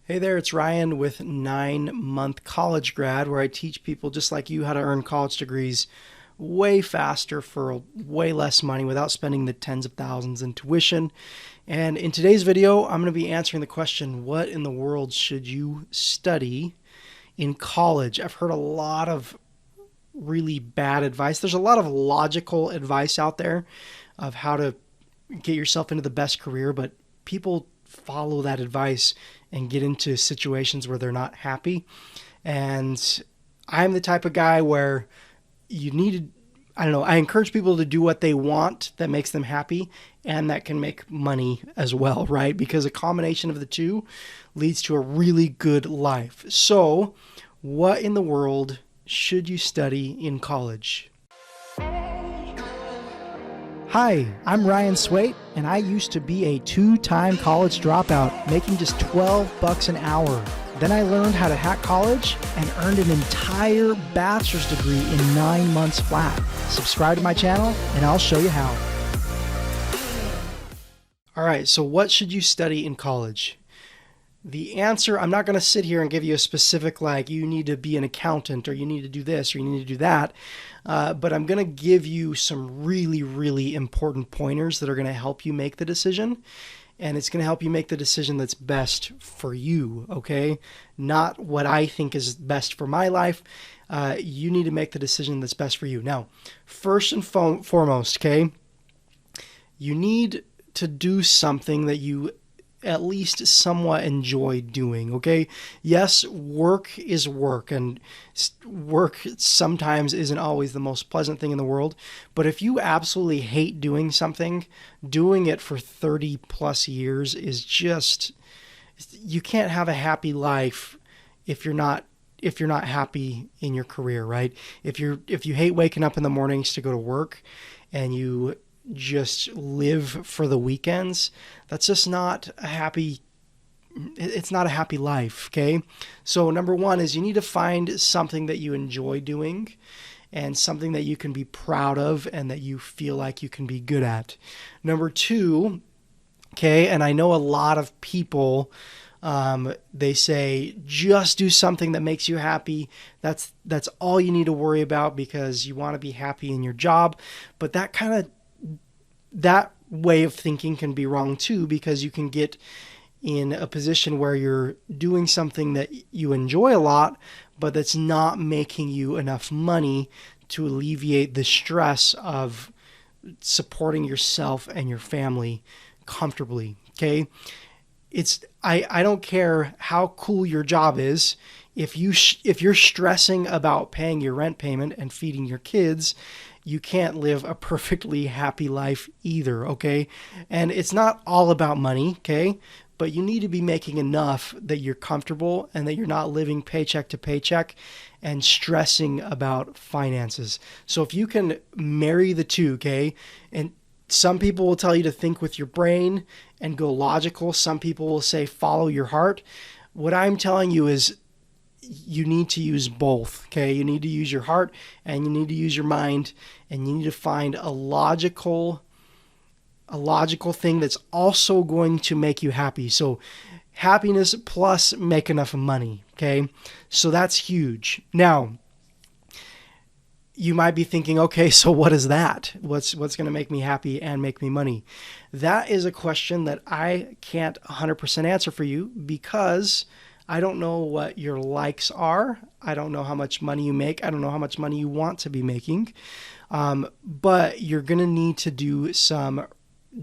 Hey there, it's Ryan with 9 Month College Grad, where I teach people just like you how to earn college degrees way faster for way less money without spending the tens of thousands in tuition. And in today's video, I'm going to be answering the question, what in the world should you study in college? I've heard a lot of really bad advice. There's a lot of logical advice out there of how to get yourself into the best career, but people follow that advice and get into situations where they're not happy. And I'm the type of guy where you need to, I don't know, I encourage people to do what they want that makes them happy and that can make money as well, right? Because a combination of the two leads to a really good life. So, what in the world should you study in college? Hi, I'm Ryan Swait, and I used to be a two-time college dropout, making just $12 an hour. Then I learned how to hack college and earned an entire bachelor's degree in 9 months flat. Subscribe to my channel, and I'll show you how. All right, so what should you study in college? The answer, I'm not going to sit here and give you a specific, like, you need to be an accountant, or you need to do this, or you need to do that. But I'm going to give you some really, really important pointers that are going to help you make the decision. And it's going to help you make the decision that's best for you, okay? Not what I think is best for my life. You need to make the decision that's best for you. Now, first and foremost, okay, you need to do something that you at least somewhat enjoy doing, okay? Yes, work is work, and work sometimes isn't always the most pleasant thing in the world, but if you absolutely hate doing something, doing it for 30 plus years is just, you can't have a happy life if you're not happy in your career, right? If you hate waking up in the mornings to go to work and you just live for the weekends, that's just not a happy, it's not a happy life, okay? So number one is you need to find something that you enjoy doing and something that you can be proud of and that you feel like you can be good at. Number two, okay, and I know a lot of people, they say just do something that makes you happy. That's all you need to worry about because you want to be happy in your job. But that way of thinking can be wrong too, because you can get in a position where you're doing something that you enjoy a lot, but that's not making you enough money to alleviate the stress of supporting yourself and your family comfortably, okay? I don't care how cool your job is. If you're stressing about paying your rent payment and feeding your kids, you can't live a perfectly happy life either, okay? And it's not all about money, okay? But you need to be making enough that you're comfortable and that you're not living paycheck to paycheck and stressing about finances. So if you can marry the two, okay? And some people will tell you to think with your brain and go logical. Some people will say follow your heart. What I'm telling you is you need to use both, okay? You need to use your heart and you need to use your mind, and you need to find a logical thing that's also going to make you happy. So happiness plus make enough money, okay? So that's huge. Now, you might be thinking, okay, so what is that? What's going to make me happy and make me money? That is a question that I can't 100% answer for you because I don't know what your likes are. I don't know how much money you make. I don't know how much money you want to be making. But you're going to need to do some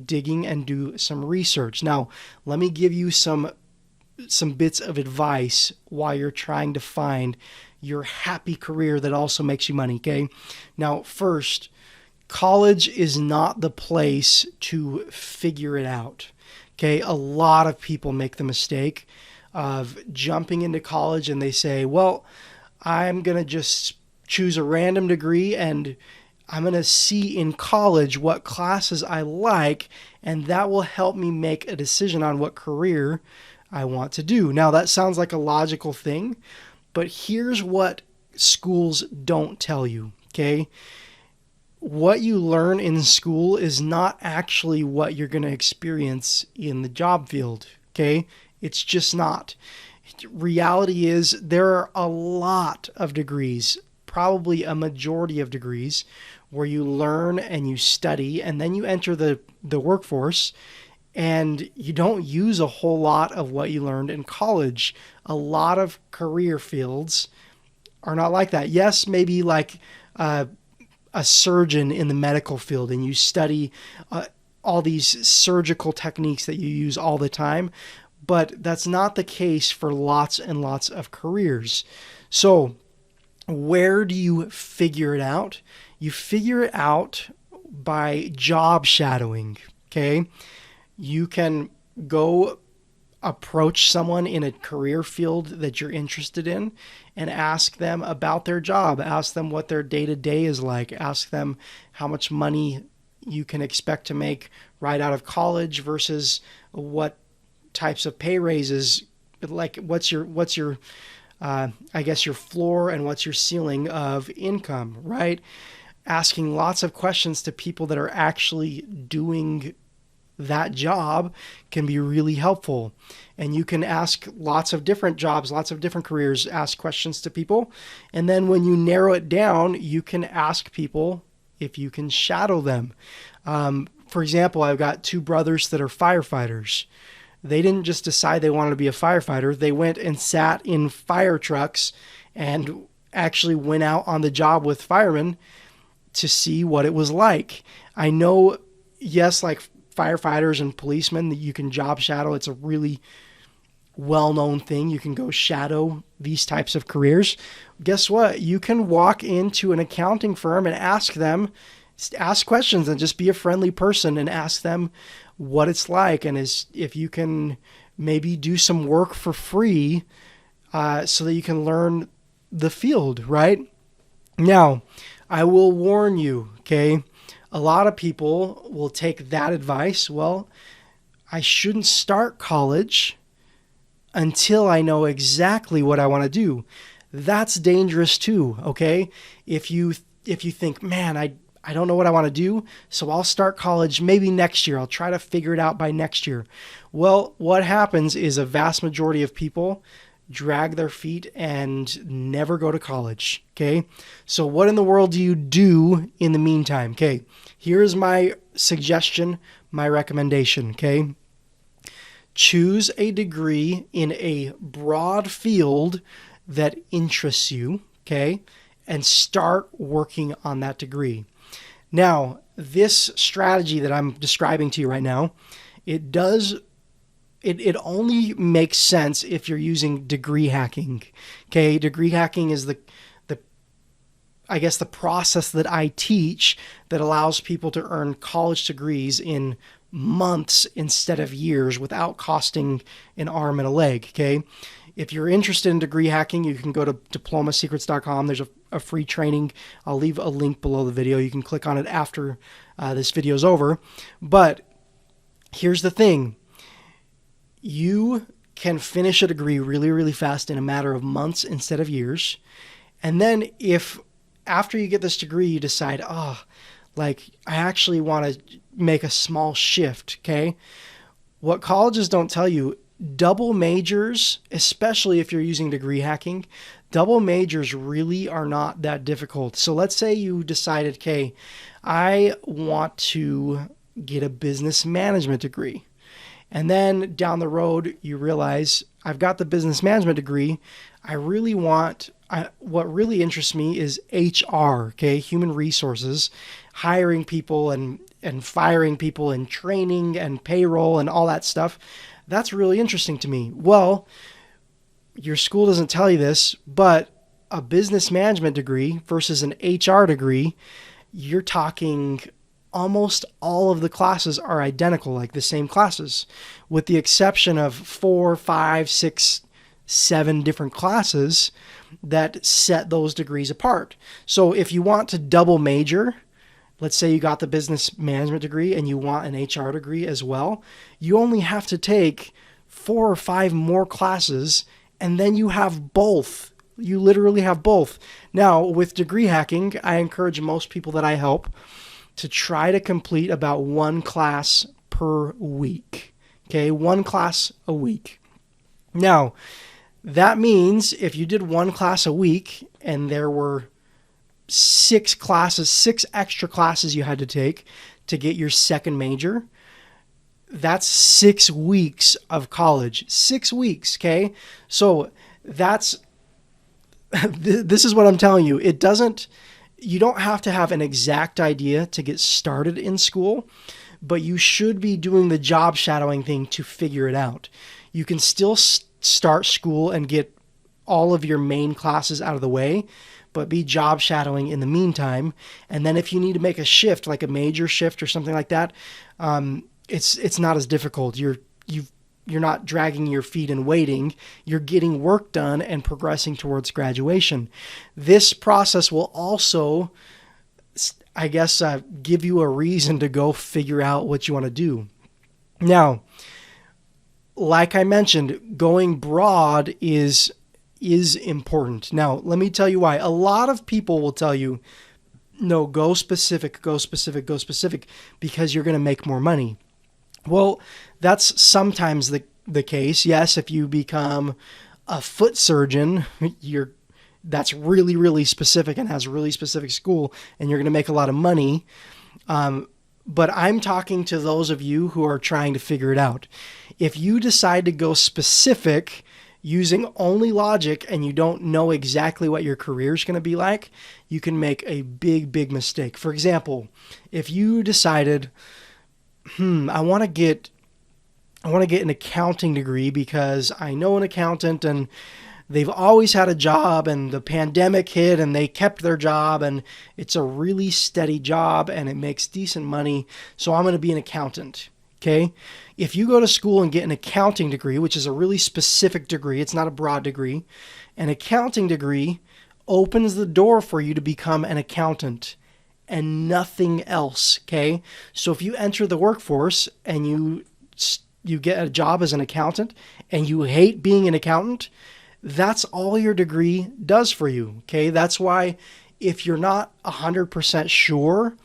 digging and do some research. Now, let me give you some bits of advice while you're trying to find your happy career that also makes you money, okay? Now, first, college is not the place to figure it out, okay? A lot of people make the mistake of jumping into college and they say, well, I'm going to just choose a random degree and I'm going to see in college what classes I like, and that will help me make a decision on what career I want to do. Now, that sounds like a logical thing, but here's what schools don't tell you, okay? What you learn in school is not actually what you're going to experience in the job field, okay? It's just not. reality is there are a lot of degrees, probably a majority of degrees, where you learn and you study and then you enter the workforce and you don't use a whole lot of what you learned in college. A lot of career fields are not like that. Yes, maybe like a surgeon in the medical field and you study all these surgical techniques that you use all the time, but that's not the case for lots and lots of careers. So where do you figure it out? You figure it out by job shadowing, okay? You can go approach someone in a career field that you're interested in and ask them about their job. Ask them what their day-to-day is like. Ask them how much money you can expect to make right out of college versus what types of pay raises, like what's your I guess your floor and what's your ceiling of income, right? Asking lots of questions to people that are actually doing that job can be really helpful. And you can ask lots of different jobs, lots of different careers, ask questions to people. And then when you narrow it down, you can ask people if you can shadow them. For example, I've got two brothers that are firefighters. They didn't just decide they wanted to be a firefighter. They went and sat in fire trucks and actually went out on the job with firemen to see what it was like. I know, yes, like firefighters and policemen that you can job shadow. It's a really well-known thing. You can go shadow these types of careers. Guess what? You can walk into an accounting firm and ask questions and just be a friendly person and ask them what it's like. And if you can maybe do some work for free so that you can learn the field, right? Now, I will warn you, okay? A lot of people will take that advice. Well, I shouldn't start college until I know exactly what I want to do. That's dangerous too, okay? If you think, man, I don't know what I want to do, so I'll start college maybe next year. I'll try to figure it out by next year. Well, what happens is a vast majority of people drag their feet and never go to college, okay? So what in the world do you do in the meantime? Okay, here's my suggestion, my recommendation, okay? Choose a degree in a broad field that interests you, okay? And start working on that degree. Now, this strategy that I'm describing to you right now, it only makes sense if you're using degree hacking. Okay, degree hacking is the process that I teach that allows people to earn college degrees in months instead of years without costing an arm and a leg. Okay, if you're interested in degree hacking, you can go to diplomasecrets.com. There's a free training. I'll leave a link below the video. You can click on it after this video is over. But here's the thing. You can finish a degree really, really fast in a matter of months instead of years. And then if after you get this degree, you decide, I actually want to make a small shift, okay? What colleges don't tell you, double majors, especially if you're using degree hacking, double majors really are not that difficult. So let's say you decided, okay, I want to get a business management degree. And then down the road, you realize I've got the business management degree. What really interests me is HR, okay, human resources, hiring people and firing people and training and payroll and all that stuff. That's really interesting to me. Well, your school doesn't tell you this, but a business management degree versus an HR degree, you're talking almost all of the classes are identical, like the same classes, with the exception of 4, 5, 6, 7 different classes that set those degrees apart. So if you want to double major, let's say you got the business management degree and you want an HR degree as well, you only have to take 4 or 5 more classes and then you have both. You literally have both. Now, with degree hacking, I encourage most people that I help to try to complete about 1 class per week. Okay, 1 class a week. Now, That means if you did one class a week and there were 6 extra classes you had to take to get your second major, that's 6 weeks of college. 6 weeks, okay? So that's this is what I'm telling you. You don't have to have an exact idea to get started in school, but you should be doing the job shadowing thing to figure it out. You can still start school and get all of your main classes out of the way, but be job shadowing in the meantime. And then if you need to make a shift, like a major shift or something like that, it's not as difficult. You're not dragging your feet and waiting. You're getting work done and progressing towards graduation. This process will also, I guess, give you a reason to go figure out what you want to do. Now, like I mentioned, going broad is important. Now, let me tell you why. A lot of people will tell you, no, go specific, go specific, go specific, because you're going to make more money. Well, that's sometimes the case. Yes, if you become a foot surgeon, that's really, really specific and has really specific school, and you're going to make a lot of money. But I'm talking to those of you who are trying to figure it out. If you decide to go specific using only logic and you don't know exactly what your career is going to be like, you can make a big, big mistake. For example, if you decided, I want to get an accounting degree because I know an accountant and they've always had a job, and the pandemic hit and they kept their job and it's a really steady job and it makes decent money. So I'm going to be an accountant. Okay. If you go to school and get an accounting degree, which is a really specific degree, it's not a broad degree, an accounting degree opens the door for you to become an accountant and nothing else. Okay. So if you enter the workforce and you get a job as an accountant and you hate being an accountant, that's all your degree does for you. Okay. That's why if you're not 100% sure,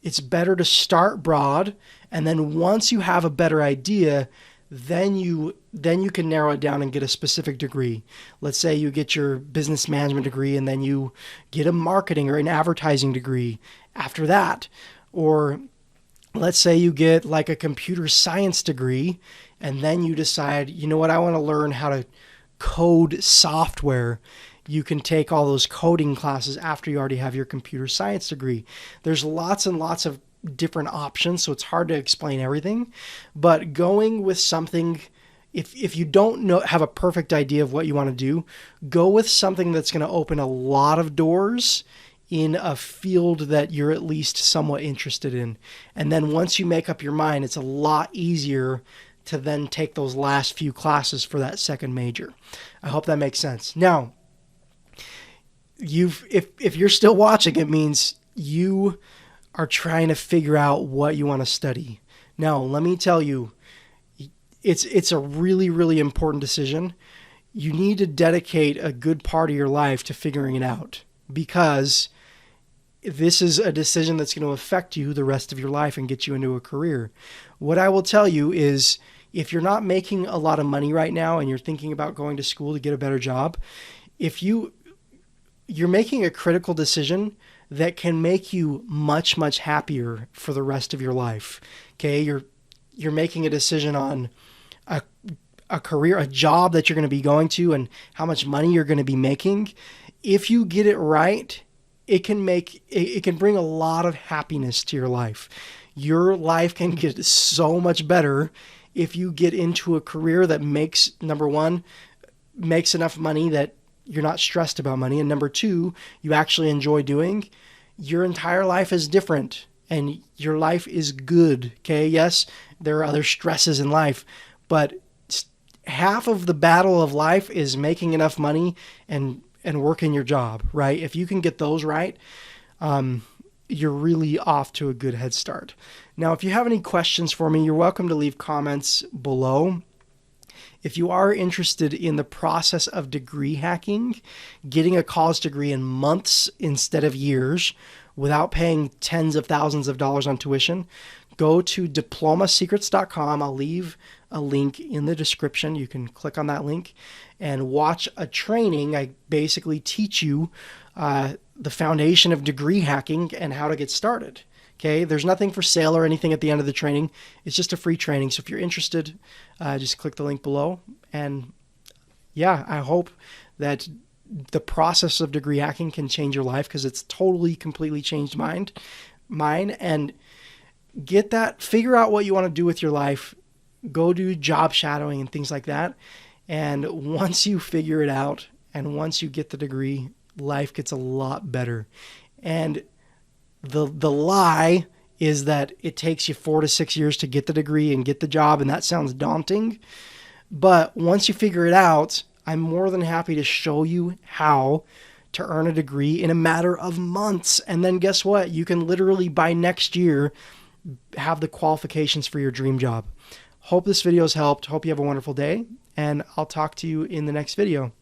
it's better to start broad. And then once you have a better idea, then you can narrow it down and get a specific degree. Let's say you get your business management degree and then you get a marketing or an advertising degree after that. Or let's say you get like a computer science degree and then you decide, you know what, I want to learn how to code software. You can take all those coding classes after you already have your computer science degree. There's lots and lots of different options, so it's hard to explain everything. But going with something, if you don't have a perfect idea of what you want to do, go with something that's going to open a lot of doors in a field that you're at least somewhat interested in. And then once you make up your mind, it's a lot easier to then take those last few classes for that second major. I hope that makes sense. Now, if you're still watching, it means you are trying to figure out what you want to study. Now, let me tell you, it's a really, really important decision. You need to dedicate a good part of your life to figuring it out, because this is a decision that's going to affect you the rest of your life and get you into a career. What I will tell you is, if you're not making a lot of money right now and you're thinking about going to school to get a better job, if you're making a critical decision that can make you much, much happier for the rest of your life. Okay, you're making a decision on a career, a job that you're going to be going to and how much money you're going to be making. If you get it right, it can bring a lot of happiness to your life. Your life can get so much better if you get into a career that makes, number one, makes enough money that you're not stressed about money, and number two, you actually enjoy doing. Your entire life is different and your life is good. Okay. Yes, there are other stresses in life, but half of the battle of life is making enough money and working your job, right? If you can get those right, you're really off to a good head start. Now, if you have any questions for me, you're welcome to leave comments below. If you are interested in the process of degree hacking, getting a college degree in months instead of years without paying tens of thousands of dollars on tuition, go to diplomasecrets.com. I'll leave a link in the description. You can click on that link and watch a training. I basically teach you the foundation of degree hacking and how to get started. Okay, there's nothing for sale or anything at the end of the training. It's just a free training. So if you're interested, just click the link below. And yeah, I hope that the process of degree hacking can change your life, because it's totally, completely changed mine. And figure out what you want to do with your life. Go do job shadowing and things like that. And once you figure it out and once you get the degree, life gets a lot better. And the lie is that it takes you 4 to 6 years to get the degree and get the job, and that sounds daunting. But once you figure it out, I'm more than happy to show you how to earn a degree in a matter of months. And then guess what? You can literally, by next year, have the qualifications for your dream job. Hope this video has helped. Hope you have a wonderful day, and I'll talk to you in the next video.